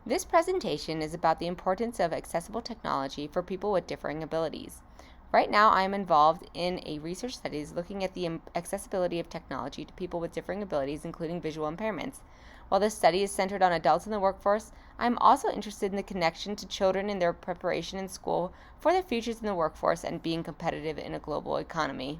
This presentation is about the importance of accessible technology for people with differing abilities. Right now, I am involved in a research study looking at the accessibility of technology to people with differing abilities, including visual impairments. While this study is centered on adults in the workforce, I am also interested in the connection to children in their preparation in school for their futures in the workforce and being competitive in a global economy.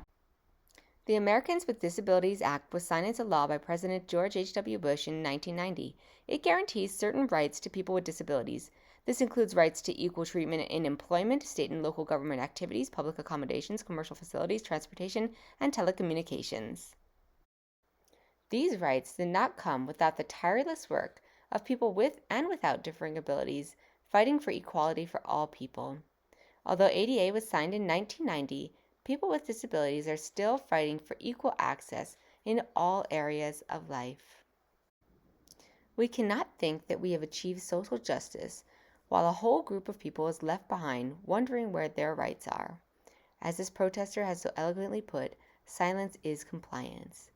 The Americans with Disabilities Act was signed into law by President George H.W. Bush in 1990. It guarantees certain rights to people with disabilities. This includes rights to equal treatment in employment, state and local government activities, public accommodations, commercial facilities, transportation, and telecommunications. These rights did not come without the tireless work of people with and without differing abilities fighting for equality for all people. Although ADA was signed in 1990, people with disabilities are still fighting for equal access in all areas of life. We cannot think that we have achieved social justice while a whole group of people is left behind wondering where their rights are. As this protester has so elegantly put, silence is compliance.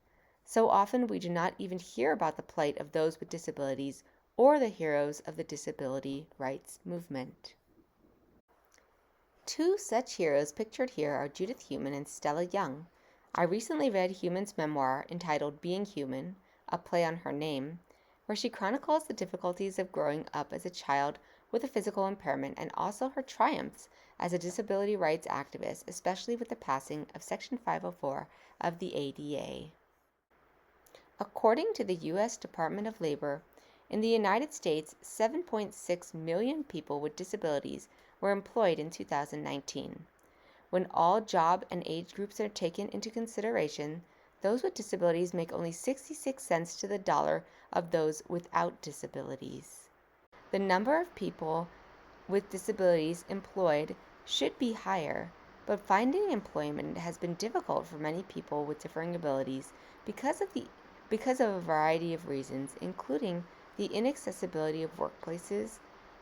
So often we do not even hear about the plight of those with disabilities or the heroes of the disability rights movement. Two such heroes pictured here are Judith Heumann and Stella Young. I recently read Heumann's memoir entitled Being Human, a play on her name, where she chronicles the difficulties of growing up as a child with a physical impairment and also her triumphs as a disability rights activist, especially with the passing of Section 504 of the ADA. According to the U.S. Department of Labor, in the United States, 7.6 million people with disabilities were employed in 2019. When all job and age groups are taken into consideration, those with disabilities make only 66 cents to the dollar of those without disabilities. The number of people with disabilities employed should be higher, but finding employment has been difficult for many people with differing abilities because of a variety of reasons, including the inaccessibility of workplaces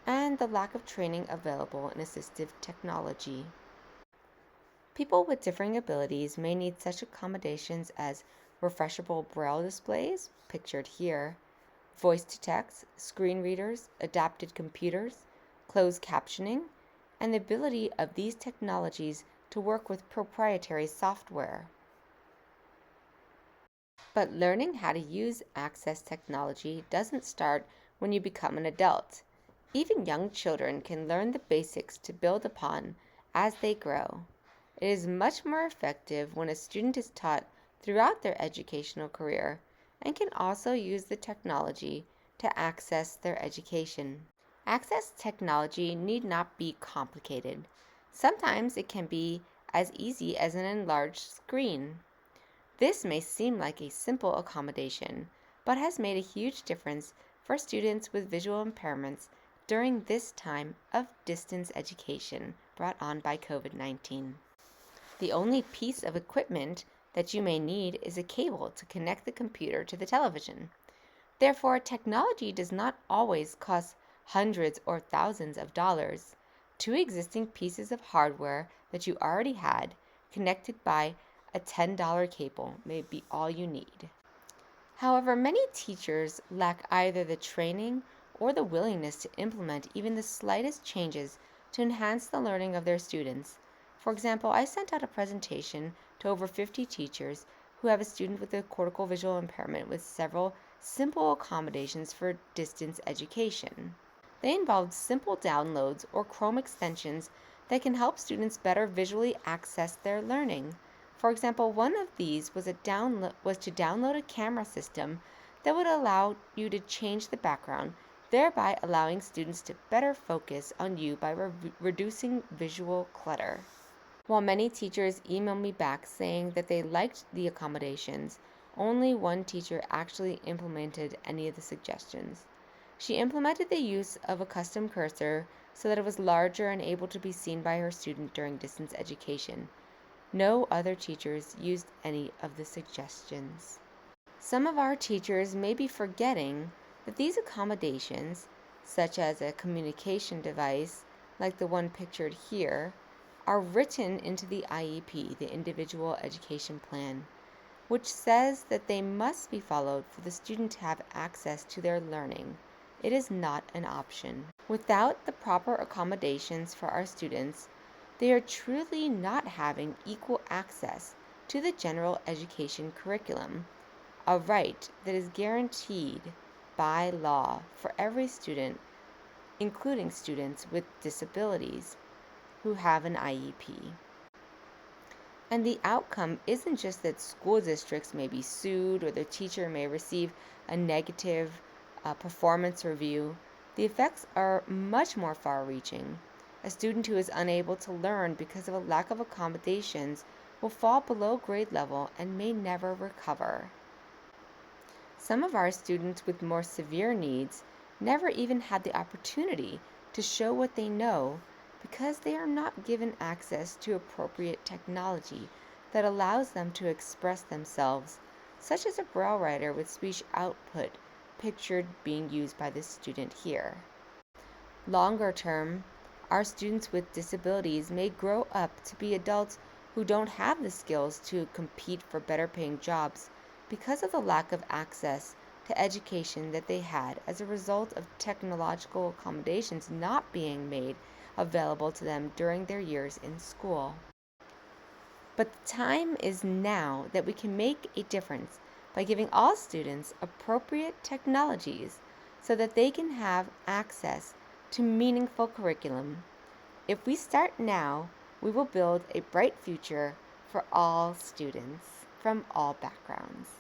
and the lack of training available in assistive technology. People with differing abilities may need such accommodations as refreshable braille displays, pictured here, voice-to-text, screen readers, adapted computers, closed captioning, and the ability of these technologies to work with proprietary software. But learning how to use access technology doesn't start when you become an adult. Even young children can learn the basics to build upon as they grow. It is much more effective when a student is taught throughout their educational career and can also use the technology to access their education. Access technology need not be complicated. Sometimes it can be as easy as an enlarged screen. This may seem like a simple accommodation, but has made a huge difference for students with visual impairments during this time of distance education brought on by COVID-19. The only piece of equipment that you may need is a cable to connect the computer to the television. Therefore, technology does not always cost hundreds or thousands of dollars. Two existing pieces of hardware that you already had, connected by a $10 cable, may be all you need. However, many teachers lack either the training or the willingness to implement even the slightest changes to enhance the learning of their students. For example, I sent out a presentation to over 50 teachers who have a student with a cortical visual impairment with several simple accommodations for distance education. They involved simple downloads or Chrome extensions that can help students better visually access their learning. For example, one of these was to download a camera system that would allow you to change the background, thereby allowing students to better focus on you by reducing visual clutter. While many teachers emailed me back saying that they liked the accommodations, only one teacher actually implemented any of the suggestions. She implemented the use of a custom cursor so that it was larger and able to be seen by her student during distance education. No other teachers used any of the suggestions. Some of our teachers may be forgetting that these accommodations, such as a communication device like the one pictured here, are written into the IEP, the Individual Education Plan, which says that they must be followed for the student to have access to their learning. It is not an option. Without the proper accommodations for our students, they are truly not having equal access to the general education curriculum, a right that is guaranteed by law for every student, including students with disabilities who have an IEP. And the outcome isn't just that school districts may be sued or the teacher may receive a negative performance review. The effects are much more far reaching. A student who is unable to learn because of a lack of accommodations will fall below grade level and may never recover. Some of our students with more severe needs never even had the opportunity to show what they know because they are not given access to appropriate technology that allows them to express themselves, such as a braille writer with speech output pictured being used by this student here. Longer term, our students with disabilities may grow up to be adults who don't have the skills to compete for better paying jobs because of the lack of access to education that they had as a result of technological accommodations not being made available to them during their years in school. But the time is now that we can make a difference by giving all students appropriate technologies so that they can have access to meaningful curriculum. If we start now, we will build a bright future for all students from all backgrounds.